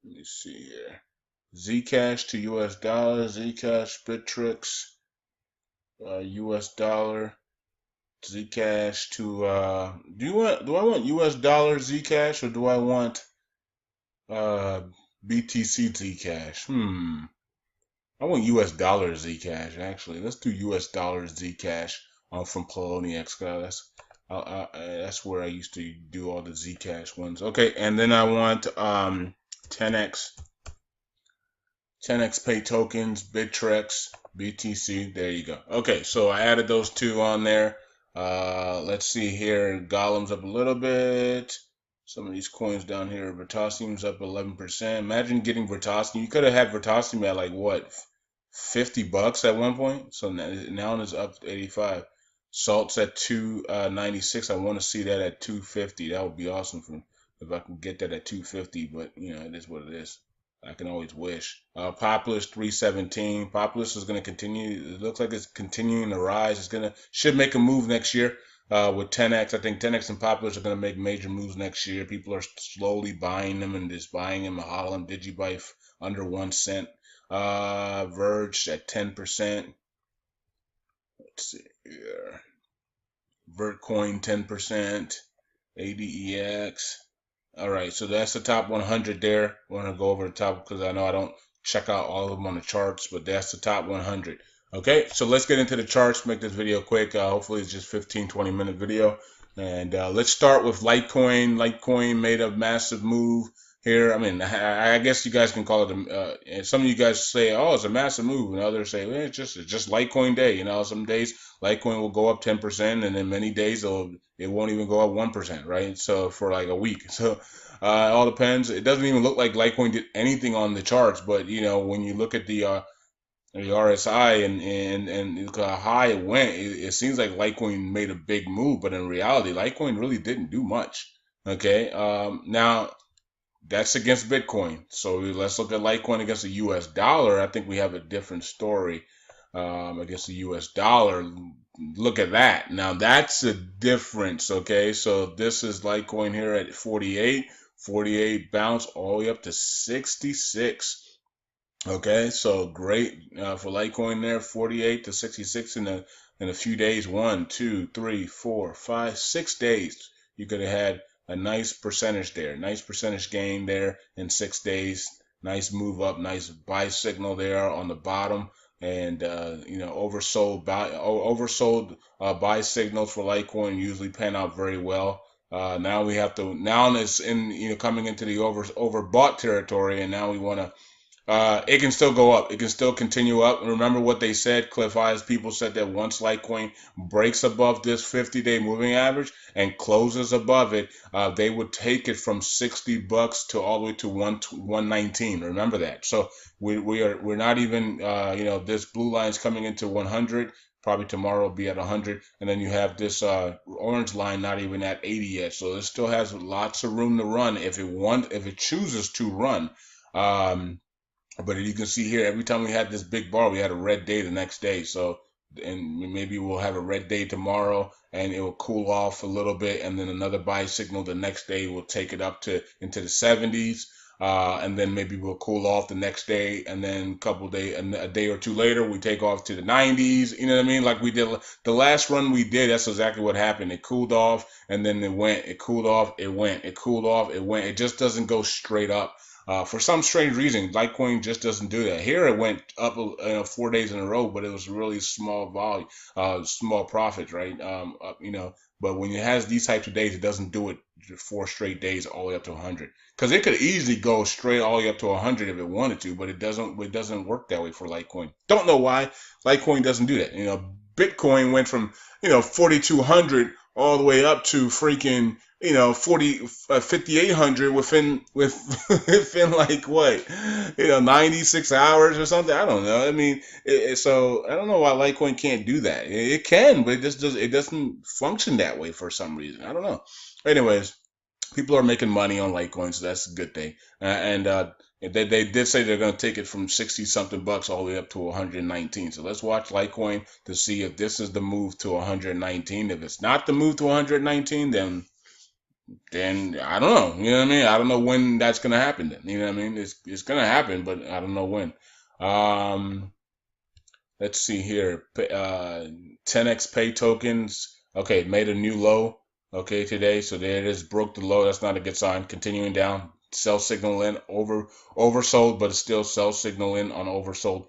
Let me see here. Zcash to US dollar, Zcash, Bittrex, US dollar, Zcash to do I want US dollar Zcash or do I want uh BTC Zcash? I want US dollar Zcash actually. Let's do US dollar Zcash from Poloniex. That's where I used to do all the Zcash ones. Okay, and then I want 10x 10x Pay tokens, Bittrex, BTC. There you go. Okay, so I added those two on there. Let's see here. Golem's up a little bit. Some of these coins down here. Vertasium's up 11%. Imagine getting Vertasium. You could have had Vertasium at like what, $50 at one point. So now it's up to 85. Salt's at 296. I want to see that at 250. That would be awesome if I can get that at 250. But you know, it is what it is. I can always wish. Populous 317. Populous is going to continue. It looks like it's continuing to rise. Should make a move next year with 10x. I think 10x and Populous are going to make major moves next year. People are slowly buying them and just buying them and hollering. Digibuy under 1 cent. Verge at 10%. Let's see here. Vertcoin 10%. ADEX. All right, so that's the top 100 there. I want to go over the top because I know I don't check out all of them on the charts, but that's the top 100. Okay, so let's get into the charts, make this video quick. Hopefully it's just 15-20 minute video. And let's start with Litecoin. Litecoin made a massive move here. I mean, I guess you guys can call it and some of you guys say, oh, it's a massive move, and others say, well, it's just Litecoin day. You know, some days Litecoin will go up 10%, and then many days it won't even go up 1%, right? So for like a week. So it all depends. It doesn't even look like Litecoin did anything on the charts, but you know, when you look at the RSI and look how high it went, it seems like Litecoin made a big move, but in reality, Litecoin really didn't do much. Okay, now that's against Bitcoin. So let's look at Litecoin against the US dollar. I think we have a different story against the US dollar. Look at that. Now that's a difference, okay? So this is Litecoin here at 48. 48 bounce all the way up to 66. Okay, so great for Litecoin there, 48 to 66 in a few days. 1, 2, 3, 4, 5, 6 days. You could have had a nice percentage there, nice percentage gain there in 6 days. Nice move up, nice buy signal there on the bottom, and you know, oversold buy signals for Litecoin usually pan out very well. Now it's in, you know, coming into the overbought territory, and now we want to. It can still go up. It can still continue up. Remember what they said, Cliff Highs. People said that once Litecoin breaks above this 50-day moving average and closes above it, they would take it from $60 to all the way to 119. Remember that. So we're not even you know, this blue line is coming into 100. Probably tomorrow will be at 100, and then you have this orange line not even at 80 yet. So it still has lots of room to run if it chooses to run. But you can see here, every time we had this big bar, we had a red day the next day. So, and maybe we'll have a red day tomorrow, and it will cool off a little bit, and then another buy signal the next day will take it up to into the 70s, and then maybe we'll cool off the next day, and then a day or two later, we take off to the 90s. You know what I mean? Like we did the last run we did. That's exactly what happened. It cooled off, and then it went. It cooled off. It went. It cooled off. It went. It just doesn't go straight up. For some strange reason, Litecoin just doesn't do that. Here it went up 4 days in a row, but it was really small volume, small profits, right? You know, but when it has these types of days, it doesn't do it 4 straight days all the way up to 100. Because it could easily go straight all the way up to 100 if it wanted to, but it doesn't. It doesn't work that way for Litecoin. Don't know why Litecoin doesn't do that. You know, Bitcoin went from 4,200 all the way up to freaking 5,800 within like what, 96 hours or something. I don't know. I mean, so I don't know why Litecoin can't do that. It can, but it doesn't function that way for some reason. I don't know. Anyways, people are making money on Litecoin, so that's a good thing. And they did say they're going to take it from 60 something bucks all the way up to 119. So let's watch Litecoin to see if this is the move to 119. If it's not the move to 119, then then I don't know. You know what I mean? I don't know when that's gonna happen. Then you know what I mean? It's gonna happen, but I don't know when. Um, let's see here. 10x pay tokens. Okay, made a new low. Okay, today. So there it is. Broke the low. That's not a good sign. Continuing down. Sell signal in oversold, but it's still sell signal in on oversold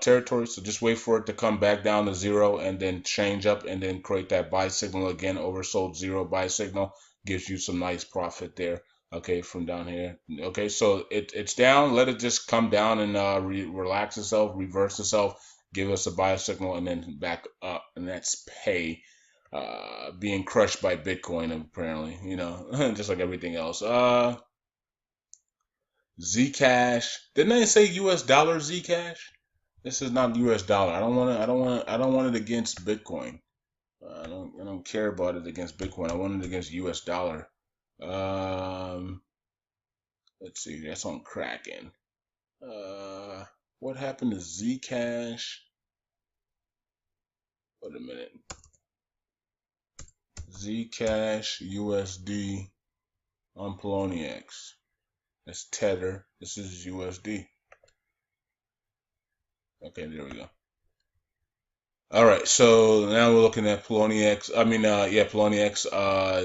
territory. So just wait for it to come back down to zero and then change up and then create that buy signal again. Oversold zero buy signal gives you some nice profit there. Okay, from down here. Okay, so it's down. Let it just come down and relax itself, reverse itself, give us a buy signal, and then back up, and that's pay being crushed by Bitcoin apparently, just like everything else. Zcash, didn't I say US dollar Zcash? This is not US dollar. I don't want it against Bitcoin. I don't care about it against Bitcoin. I want it against US dollar. Um, let's see, that's on Kraken. What happened to Zcash? Wait a minute. Zcash USD on Poloniex. That's Tether. This is USD. Okay, there we go. All right, so now we're looking at Poloniex. Poloniex.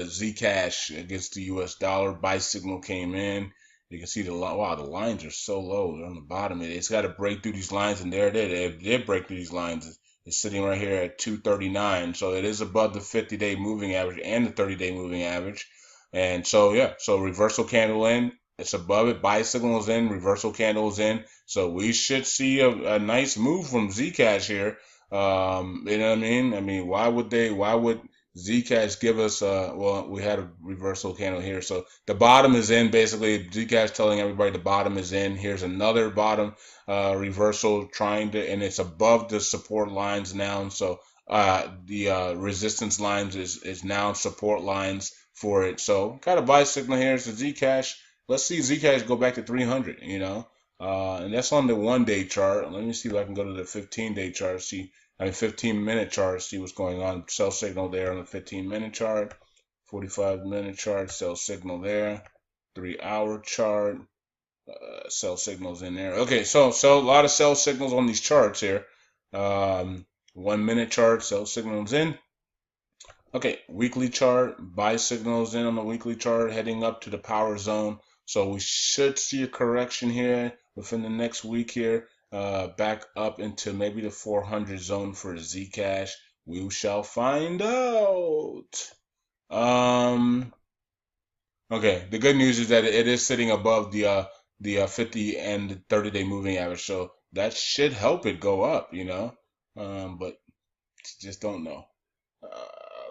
Zcash against the U.S. dollar. Buy signal came in. You can see wow, the lines are so low. They're on the bottom. It's got to break through these lines, and there it is. It did break through these lines. It's sitting right here at 239. So it is above the 50-day moving average and the 30-day moving average. And so yeah, so reversal candle in. It's above it. Buy signal is in. Reversal candle is in. So we should see a nice move from Zcash here. You know what I mean? I mean, why would Zcash give us, well, we had a reversal candle here. So the bottom is in basically. Zcash telling everybody the bottom is in. Here's another bottom, reversal and it's above the support lines now. So, the, resistance lines is now support lines for it. So got a buy signal here. So Zcash, let's see Zcash go back to 300, and that's on the 1 day chart. Let me see if I can go to the 15-day chart, 15-minute chart, see what's going on. Sell signal there on the 15-minute chart, 45-minute chart, sell signal there, 3-hour chart, sell signals in there. Okay, so a lot of sell signals on these charts here. 1-minute chart, sell signals in. Okay, weekly chart, buy signals in on the weekly chart, heading up to the power zone. So we should see a correction here within the next week here, back up into maybe the 400 zone for Zcash. We shall find out. Okay, the good news is that it is sitting above the 50 and 30-day moving average, so that should help it go up, but just don't know.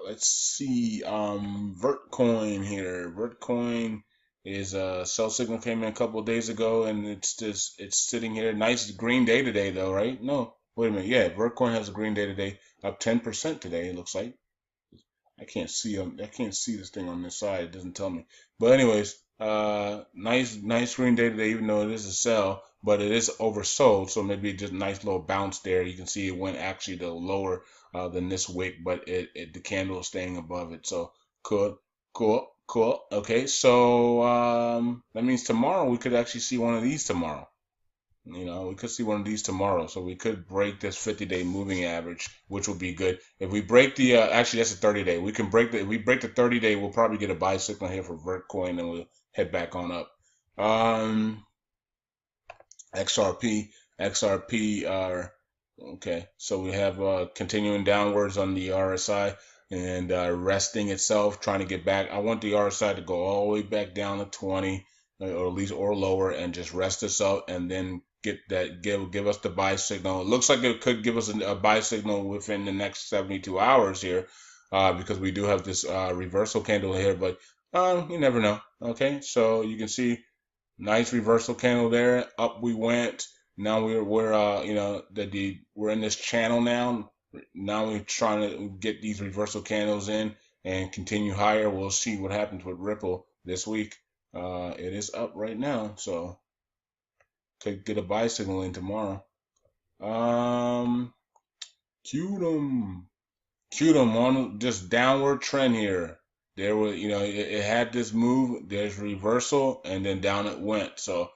Let's see. Vertcoin here. Vertcoin is sell signal came in a couple of days ago, and it's sitting here. Nice green day today, though, right? No, wait a minute. Yeah, Vertcoin has a green day today, up 10% today. It looks like. I can't see this thing on this side. It doesn't tell me. But anyways, nice green day today, even though it is a sell, but it is oversold. So maybe just a nice little bounce there. You can see it went actually the lower than this wick, but the candle is staying above it. So cool. Okay, so that means tomorrow we could actually see one of these tomorrow. We could see one of these tomorrow, so we could break this 50-day moving average, which would be good. If we break the, actually that's a 30-day. If we break the 30-day, we'll probably get a buy signal here for Vertcoin, and we'll head back on up. XRP, okay. So we have continuing downwards on the RSI and resting itself, trying to get back. I want the RSI to go all the way back down to 20, or at least or lower, and just rest itself, and then give us the buy signal. It looks like it could give us a buy signal within the next 72 hours here, because we do have this reversal candle here, but you never know. Okay, so you can see nice reversal candle there. Up we went. Now we're we're in this channel now. Now we're trying to get these reversal candles in and continue higher. We'll see what happens with Ripple this week. It is up right now, so could get a buy signal in tomorrow. Qdom on just downward trend here. there was, it had this move. There's reversal, and then down it went. So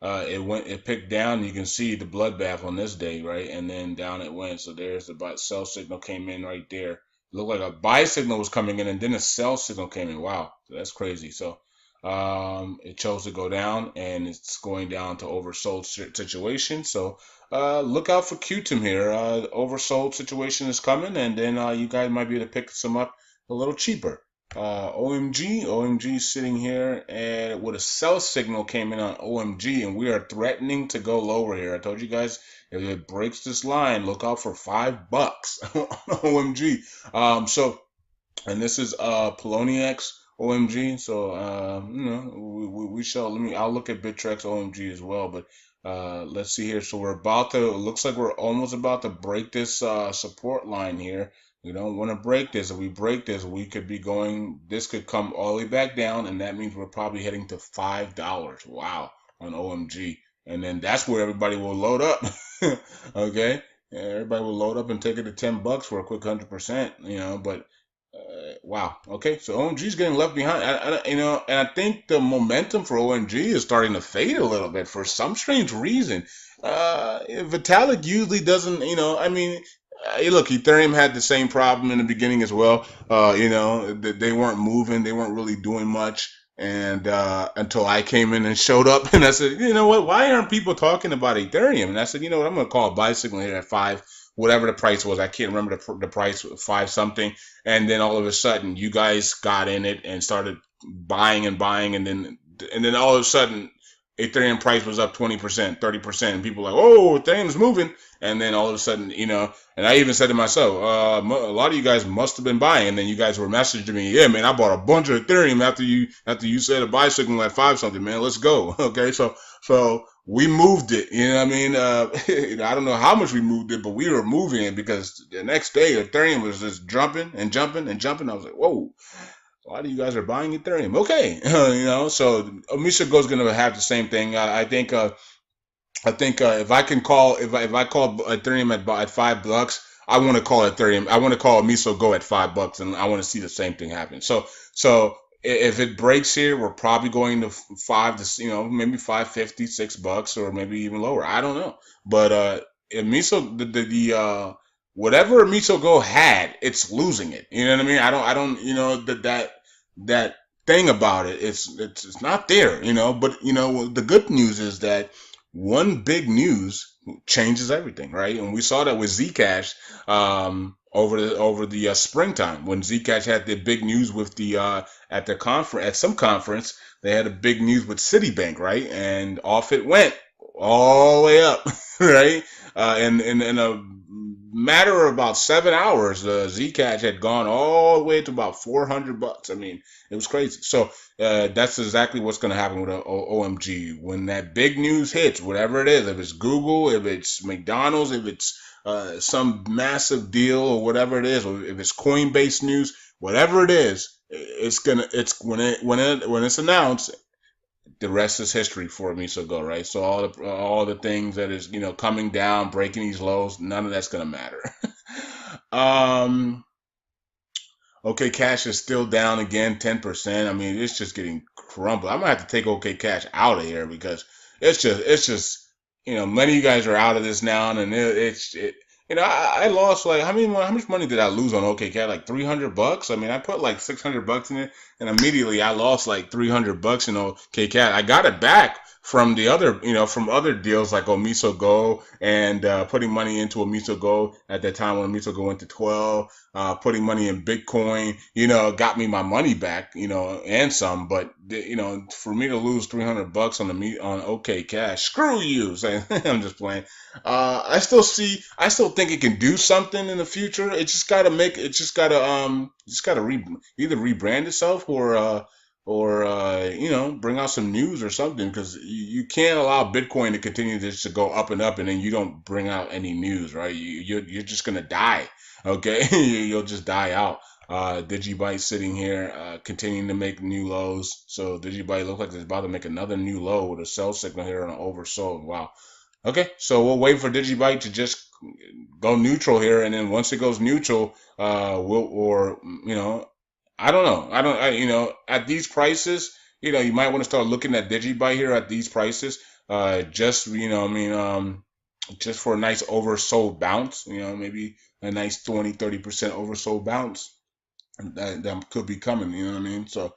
it picked down. You can see the bloodbath on this day, right? And then down it went. So there's the sell signal came in right there. It looked like a buy signal was coming in, and then a sell signal came in. Wow, so that's crazy. So it chose to go down, and it's going down to oversold situation. So look out for QTIM here. Oversold situation is coming, and then you guys might be able to pick some up a little cheaper. OMG sitting here and with a sell signal came in on OMG, and we are threatening to go lower here. I told you guys if it breaks this line, look out for $5 on OMG. So and this is Poloniex OMG. So we shall. I'll look at Bittrex OMG as well, but let's see here. So we're about to. It looks like we're almost about to break this support line here. We don't want to break this. If we break this, we could be going. This could come all the way back down, and that means we're probably heading to $5. Wow, on OMG, and then that's where everybody will load up. Okay, yeah, everybody will load up and take it to $10 for a quick 100%. But wow. Okay. So OMG is getting left behind. And I think the momentum for OMG is starting to fade a little bit for some strange reason. Vitalik usually doesn't. I mean, look, Ethereum had the same problem in the beginning as well. They weren't moving. They weren't really doing much. And until I came in and showed up, and I said, you know what? Why aren't people talking about Ethereum? And I said, you know what? I'm going to call a buy signal here at 5, whatever the price was. I can't remember the price, 5 something. And then all of a sudden, you guys got in it and started buying and buying, and then all of a sudden, Ethereum price was up 20%, 30%, and people were like, "Oh, Ethereum's moving." And then all of a sudden, and I even said to myself, a lot of you guys must have been buying, and then you guys were messaging me, "Yeah, man, I bought a bunch of Ethereum after you said a buy signal at 5 something, man. Let's go." Okay, so we moved it. You know what I mean? I don't know how much we moved it, but we were moving it because the next day Ethereum was just jumping and jumping and jumping. I was like, "Whoa." A lot of you guys are buying Ethereum. Okay, so Misha Go is going to have the same thing. I think if I can call if I call Ethereum at $5, I want to call Ethereum. I want to call Miso Go at $5, and I want to see the same thing happen. So if it breaks here, we're probably going to five to maybe 550, $6, or maybe even lower. I don't know, but if Miso the whatever Miso Go had, it's losing it. You know what I mean? I don't that thing about it. It's not there. But the good news is that one big news changes everything, right? And we saw that with Zcash over the springtime when Zcash had the big news with the at the conference at some conference. They had a big news with Citibank, right? And off it went all the way up, right? In a matter of about 7 hours, Zcash had gone all the way to about $400. I mean, it was crazy. So that's exactly what's going to happen with OMG when that big news hits, whatever it is. If it's Google, if it's McDonald's, if it's some massive deal or whatever it is, or if it's Coinbase news, whatever it is, it's when it's announced. The rest is history for me. So go right. So all the things that is coming down, breaking these lows, none of that's gonna matter. um. Okay, Cash is still down again, 10%. I mean, it's just getting crumbled. I'm gonna have to take OK Cash out of here because it's just many of you guys are out of this now, and I lost like how much money did I lose on OK Cash? Like $300. I mean, I put like $600 in it, and immediately I lost like $300 in OK Cash. I got it back from the other, from other deals like Omiso Go and putting money into Omiso Go at that time when Omiso Go went to 12, putting money in Bitcoin, got me my money back, and some. But for me to lose $300 on OK Cash, screw you. I'm just playing. I still think it can do something in the future. Either rebrand itself or bring out some news or something, because you can't allow Bitcoin to continue just to go up and up and then you don't bring out any news, right? You're just gonna die. Okay. You'll just die out. Digibyte sitting here continuing to make new lows. So Digibyte looks like it's about to make another new low with a sell signal here on an oversold. Wow. Okay, so we'll wait for Digibyte to just go neutral here, and then once it goes neutral, I don't know. At these prices, you might want to start looking at DigiBuy here at these prices. Just, just for a nice oversold bounce, maybe a nice 20-30% oversold bounce that could be coming, you know what I mean? So,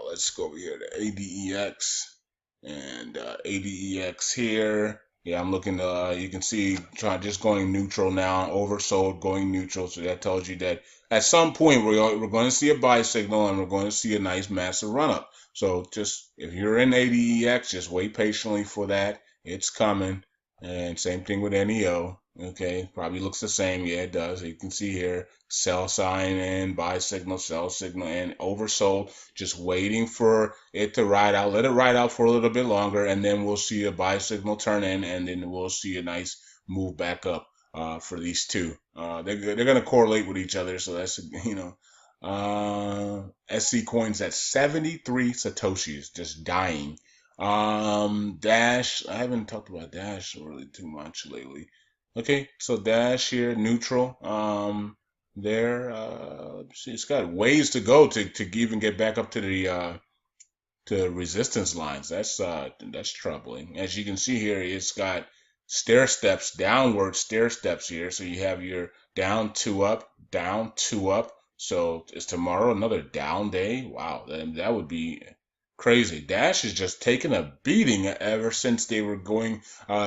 let's go over here to ADEX and ADEX here. Yeah, I'm looking you can see just going neutral now, oversold, going neutral. So that tells you that at some point we're going to see a buy signal and we're going to see a nice massive run up. So just if you're in ADEX, just wait patiently for that. It's coming. And same thing with NEO. Okay, probably looks the same. Yeah, it does. You can see here, sell sign in, buy signal, sell signal in, oversold. Just waiting for it to ride out. Let it ride out for a little bit longer, and then we'll see a buy signal turn in, and then we'll see a nice move back up for these two. They're going to correlate with each other, so that's, SC coins at 73 Satoshis, just dying. Dash, I haven't talked about Dash really too much lately. Okay, so Dash here, neutral. There, let's see, it's got ways to go to even get back up to the to resistance lines. That's troubling. As you can see here, it's got stair steps, downward stair steps here. So you have your down two up, down two up. So is tomorrow another down day? Wow, that would be crazy. Dash is just taking a beating ever since they were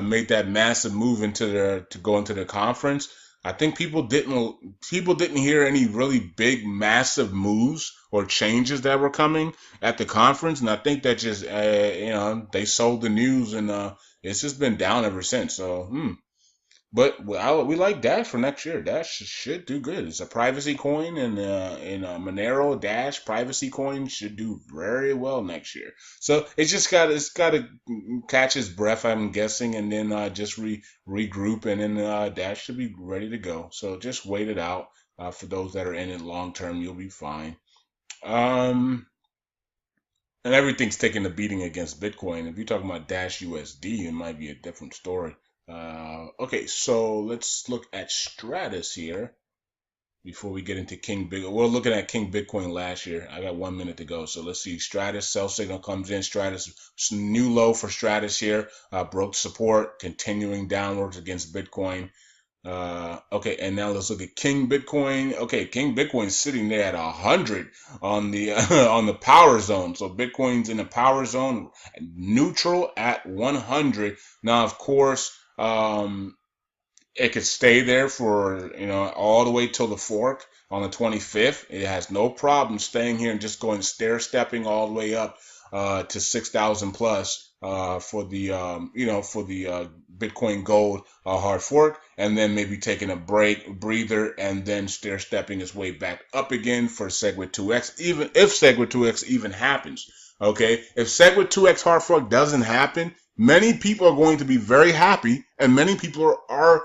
made that massive move to go into the conference. I think people didn't hear any really big, massive moves or changes that were coming at the conference, and I think that just they sold the news, and it's just been down ever since. So, but we like Dash for next year. Dash should do good. It's a privacy coin, and in Monero Dash privacy coin should do very well next year. So it's got to catch its breath, I'm guessing, and then just regroup, and then Dash should be ready to go. So just wait it out. For those that are in it long term, you'll be fine. Um, and everything's taking a beating against Bitcoin. If you're talking about Dash USD, it might be a different story. Okay, so let's look at Stratus here before we get into King Big. We're looking at King Bitcoin last year. I got 1 minute to go, so let's see. Stratus sell signal comes in. Stratus new low for Stratus here. Broke support, continuing downwards against Bitcoin. Okay, and now let's look at King Bitcoin. Okay, King Bitcoin's sitting there at 100 on the on the power zone. So Bitcoin's in the power zone, neutral at 100. Now, of course, it could stay there for all the way till the fork on the 25th. It has no problem staying here and just going stair stepping all the way up to 6,000 plus for the Bitcoin Gold hard fork, and then maybe taking a breather, and then stair stepping its way back up again for SegWit 2x, even if SegWit 2x even happens. Okay, if SegWit 2x hard fork doesn't happen, many people are going to be very happy, and many people are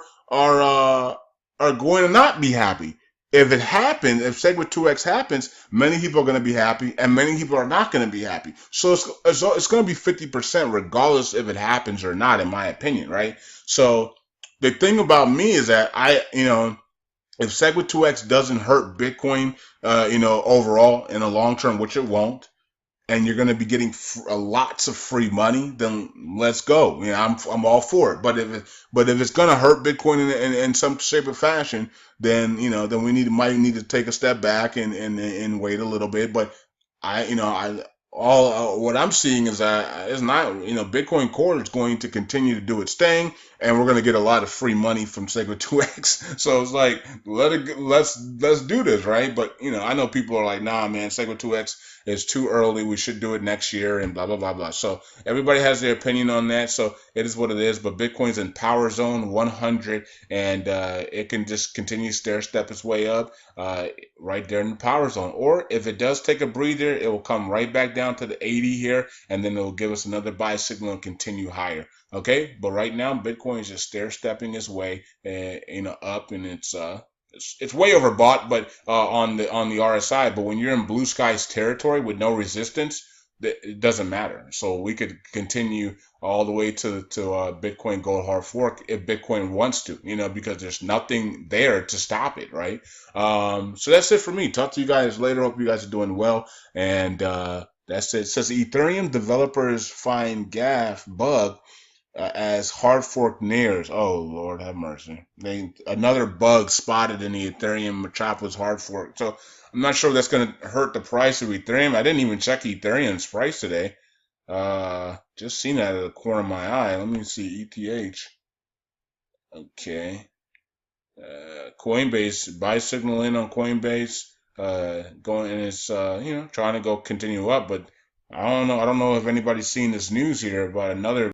going to not be happy. If it happens, if SegWit 2x happens, many people are going to be happy, and many people are not going to be happy. So it's going to be 50% regardless if it happens or not, in my opinion, right? So the thing about me is that if SegWit 2x doesn't hurt Bitcoin, overall in the long term, which it won't, and you're going to be getting lots of free money, then let's go. I'm all for it. But if it's going to hurt Bitcoin in some shape or fashion, then then we might need to take a step back and wait a little bit. But what I'm seeing is that it's not, Bitcoin Core is going to continue to do its thing, and we're going to get a lot of free money from SegWit 2x. So it's like, let's do this, right? But I know people are like, nah, man, SegWit 2x is too early. We should do it next year, and blah blah blah blah. So everybody has their opinion on that. So it is what it is. But Bitcoin's in power zone 100, and it can just continue stair step its way up right there in the power zone. Or if it does take a breather, it will come right back down to the 80 here, and then it will give us another buy signal and continue higher. Okay, but right now Bitcoin is just stair stepping its way, up, and it's way overbought, but on the RSI. But when you're in blue skies territory with no resistance, it doesn't matter. So we could continue all the way to Bitcoin gold hard fork if Bitcoin wants to, because there's nothing there to stop it, right? So that's it for me. Talk to you guys later. Hope you guys are doing well. And that's it. It says Ethereum developers find GAF bug as hard fork nears. Oh Lord, have mercy! Another bug spotted in the Ethereum Metropolis hard fork. So I'm not sure that's going to hurt the price of Ethereum. I didn't even check Ethereum's price today. Just seen that at the corner of my eye. Let me see ETH. Okay. Coinbase, buy signal in on Coinbase. Going and it's trying to go continue up, but I don't know. I don't know if anybody's seen this news here about another